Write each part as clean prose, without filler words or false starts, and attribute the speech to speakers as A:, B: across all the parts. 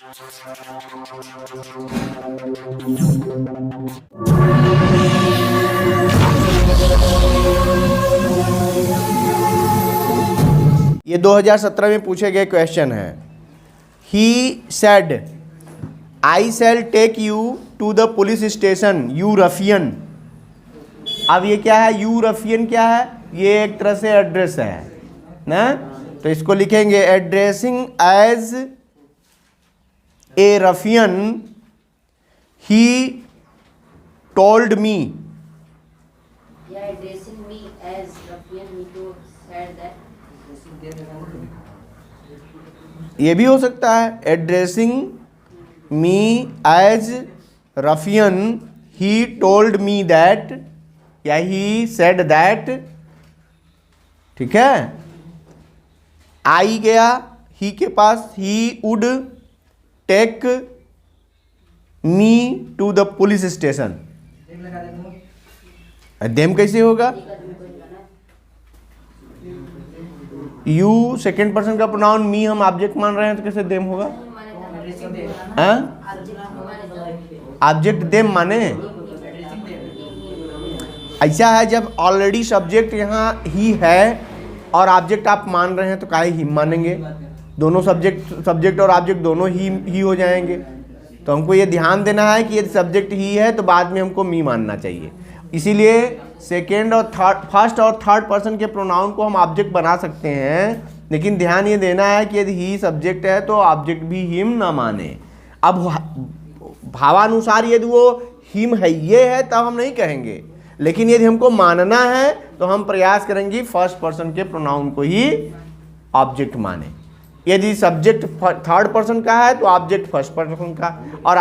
A: ये 2017 में पूछे गए क्वेश्चन है। He said I shall take you to the police station you ruffian. अब ये क्या है, यू रफियन क्या है, ये एक तरह से एड्रेस है ना, तो इसको लिखेंगे addressing as a ruffian he told me. ये भी हो सकता है, addressing me as ruffian he told me that, या ही सेड दैट। ठीक है, आई गया ही के पास, he would take me to the police station. Them कैसे होगा, यू सेकेंड पर्सन का प्रोनाउन, मी हम ऑब्जेक्ट मान रहे हैं, तो कैसे देम होगा? ऑब्जेक्ट देम माने ऐसा है, जब ऑलरेडी सब्जेक्ट यहाँ ही है और ऑब्जेक्ट आप मान रहे हैं तो काहे ही मानेंगे, दोनों सब्जेक्ट और ऑब्जेक्ट दोनों ही हो जाएंगे। तो हमको ये ध्यान देना है कि यदि सब्जेक्ट ही है तो बाद में हमको मी मानना चाहिए। इसीलिए सेकेंड और फर्स्ट और थर्ड पर्सन के प्रोनाउन को हम ऑब्जेक्ट बना सकते हैं, लेकिन ध्यान ये देना है कि यदि ही सब्जेक्ट है तो ऑब्जेक्ट भी हिम ना माने। अब भावानुसार यदि वो हिम है ये है तब हम नहीं कहेंगे, लेकिन यदि हमको मानना है तो हम प्रयास करेंगे फर्स्ट पर्सन के प्रोनाउन को ही ऑब्जेक्ट माने। यदि सब्जेक्ट थर्ड पर्सन का है तो ऑब्जेक्ट फर्स्ट पर्सन का, और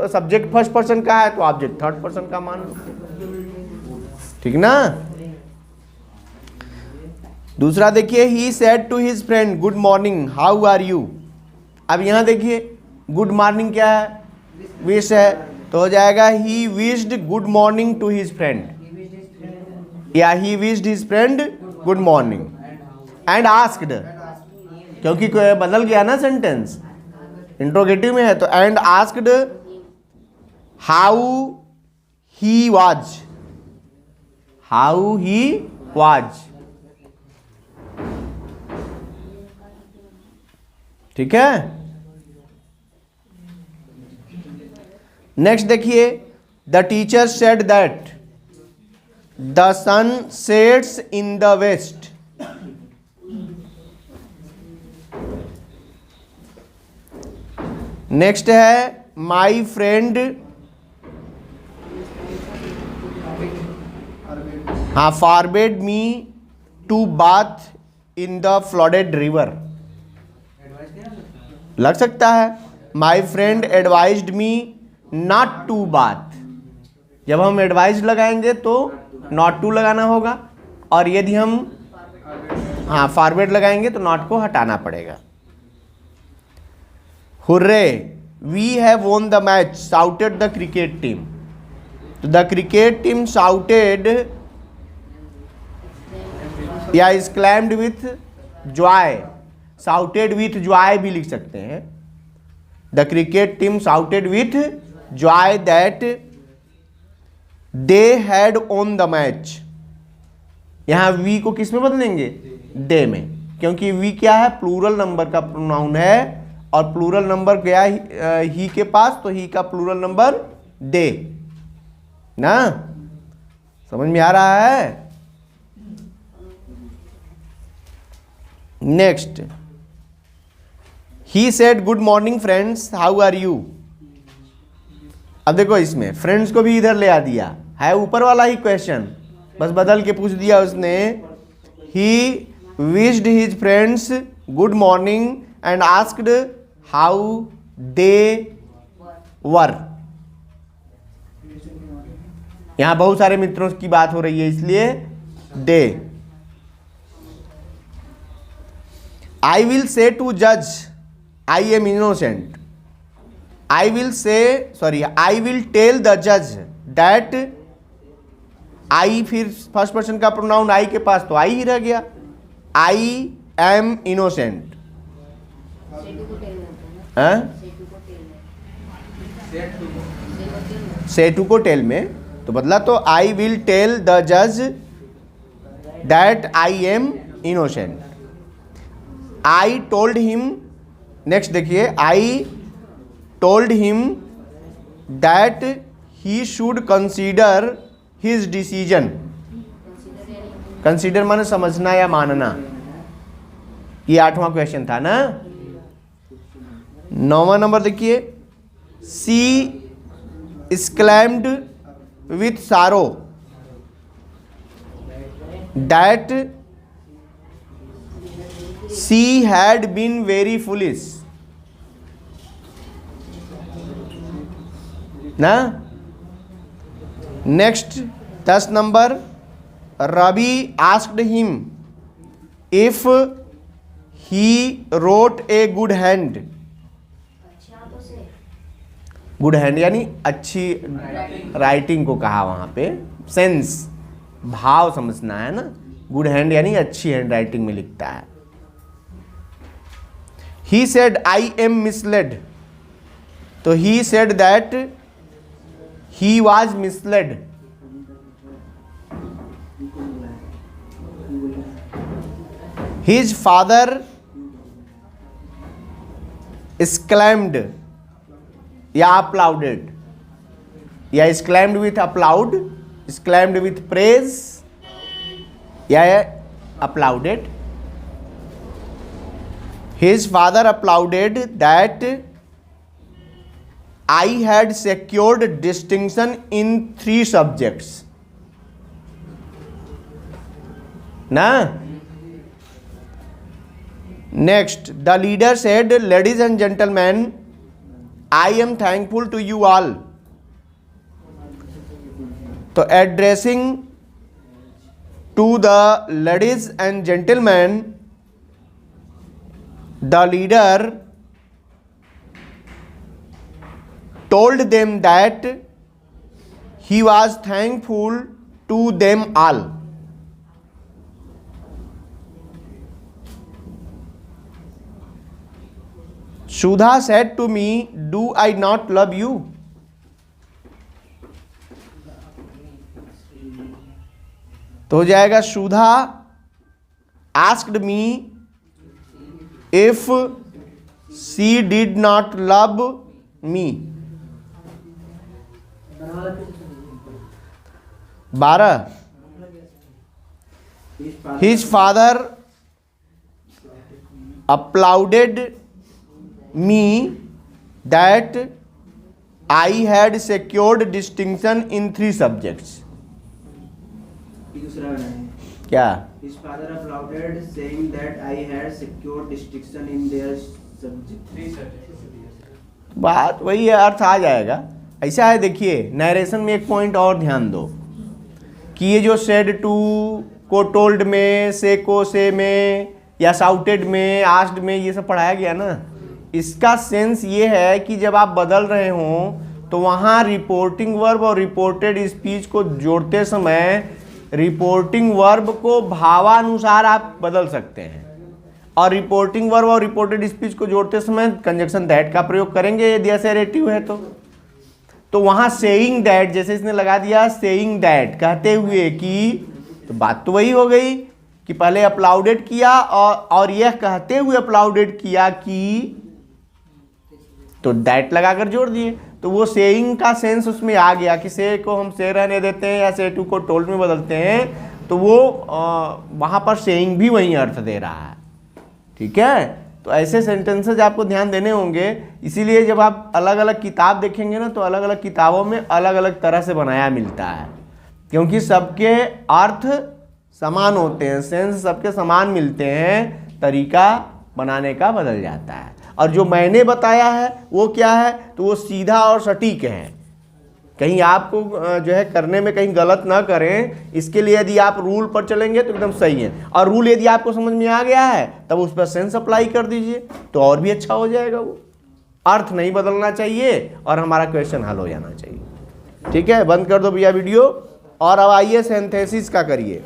A: सब्जेक्ट फर्स्ट पर्सन का है तो ऑब्जेक्ट थर्ड पर्सन का मान लो। ठीक ना। दूसरा देखिए, he said to his friend good morning how are you. अब यहां देखिए गुड मॉर्निंग क्या है, विश है, तो हो जाएगा he wished good morning to his friend, या he wished his friend good morning and asked, क्योंकि बदल गया ना सेंटेंस, इंट्रोगेटिव में है तो and asked how he was, how he was. ठीक है। नेक्स्ट देखिए, the teacher said that the sun sets in the west. Next है माई फ्रेंड, हाँ, forbade me to bath in the flooded river, लग सकता है। My friend advised me not to bath, जब हम एडवाइज लगाएंगे तो नॉट टू लगाना होगा, और यदि हम हाँ फॉरवर्ड लगाएंगे तो नॉट को हटाना पड़ेगा। Hurray we have won the match shouted the cricket team, तो द क्रिकेट टीम शाउटेड या exclaimed with joy, shouted with joy भी लिख सकते हैं। The cricket team shouted with joy that they had won the match. यहां we को किस में बदलेंगे, दे में, क्योंकि वी क्या है, प्लूरल नंबर का प्रोनाउन है, और प्लूरल नंबर गया ही के पास, तो ही का प्लूरल नंबर दे ना। समझ में आ रहा है। Next, he said good morning friends how are you. अब देखो इसमें फ्रेंड्स को भी इधर ले आ दिया है, ऊपर वाला ही क्वेश्चन, बस बदल के पूछ दिया उसने। He wished his friends good morning and asked how they were. यहां बहुत सारे मित्रों की बात हो रही है, इसलिए दे। आई विल से टू जज I am innocent, I will tell the जज दैट, आई फिर फर्स्ट पर्सन का प्रोनाउन आई के पास तो आई ही रह गया, आई एम इनोसेंट। से टू को टेल में, तो बदला तो आई विल टेल द जज that I am innocent. I told him, next देखिए, I told him that he should consider his decision. Consider माने समझना या मानना, ये 8वां क्वेश्चन था ना। 9वां नंबर देखिए, सी exclaimed with sorrow that she had been very foolish ना। Next 10 number, Ravi asked him if he wrote a good hand। Good hand यानी अच्छी राइटिंग को कहा वहाँ पे, सेंस भाव समझना है ना। गुड हैंड यानी अच्छी हैंड राइटिंग में लिखता है। He said I am misled, तो he said that he was misled. His father exclaimed या applauded, या exclaimed with applaud, exclaimed with praise, या applauded। His father applauded that I had secured distinction in 3 subjects ना। Next, the leader said, ladies and gentlemen, I am thankful to you all। तो addressing to the ladies and gentleman, the leader told them that he was thankful to them all। Sudha said to me, do I not love you? तो हो जाएगा, सुधा asked me if she did not love me। 12, his father applauded me that I had secured distinction in 3 subjects।
B: दूसरा
A: क्या?
B: His father applauded saying that I had secured distinction in their subject।
A: बात वही है, अर्थ आ जाएगा। ऐसा है, देखिए narration में एक पॉइंट और ध्यान दो कि ये जो सेड टू को टोल्ड में, से को से में, या साउटेड में, आस्क्ड में, ये सब पढ़ाया गया ना। इसका सेंस ये है कि जब आप बदल रहे हों तो वहाँ रिपोर्टिंग वर्ब और रिपोर्टेड स्पीच को जोड़ते समय रिपोर्टिंग वर्ब को भावानुसार आप बदल सकते हैं, और रिपोर्टिंग वर्ब और रिपोर्टेड स्पीच को जोड़ते समय कंजक्शन दैट का प्रयोग करेंगे यदि असर्टिव है तो वहाँ सेइंग दैट, जैसे इसने लगा दिया सेइंग दैट, कहते हुए कि, तो बात तो वही हो गई कि पहले अपलाउडेड किया और यह कहते हुए अपलाउडेड किया कि, तो दैट लगाकर जोड़ दिए, तो वो सेइंग का सेंस उसमें आ गया कि से को हम से रहने देते हैं या से टू को टोल्ड में बदलते हैं, तो वो वहाँ पर सेइंग भी वही अर्थ दे रहा है। ठीक है, तो ऐसे सेंटेंसेज आपको ध्यान देने होंगे। इसीलिए जब आप अलग अलग किताब देखेंगे ना, तो अलग अलग किताबों में अलग अलग तरह से बनाया मिलता है, क्योंकि सबके अर्थ समान होते हैं, सेंस सबके समान मिलते हैं, तरीका बनाने का बदल जाता है। और जो मैंने बताया है वो क्या है, तो वो सीधा और सटीक है, कहीं आपको जो है करने में कहीं गलत ना करें। इसके लिए यदि आप रूल पर चलेंगे तो एकदम सही है, और रूल यदि आपको समझ में आ गया है तब उस पर सेंस अप्लाई कर दीजिए तो और भी अच्छा हो जाएगा। वो अर्थ नहीं बदलना चाहिए और हमारा क्वेश्चन हल हो जाना चाहिए। ठीक है, बंद कर दो भैया वीडियो, और अब आइए सिंथेसिस का करिए।